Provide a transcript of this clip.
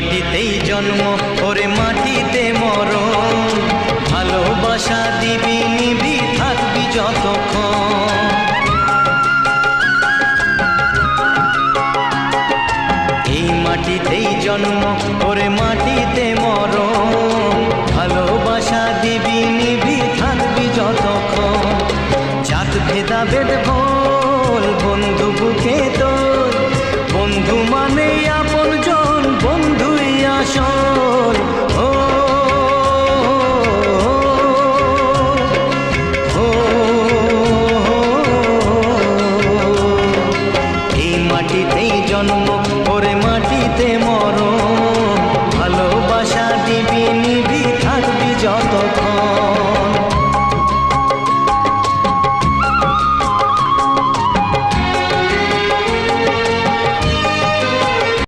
মাটিতেই জন্ম ওরে মাটিতে মরণ, ভালোবাসা দিবি নিবি থাকবি যতক্ষণ। এই মাটিতেই জন্ম ওরে মাটিতে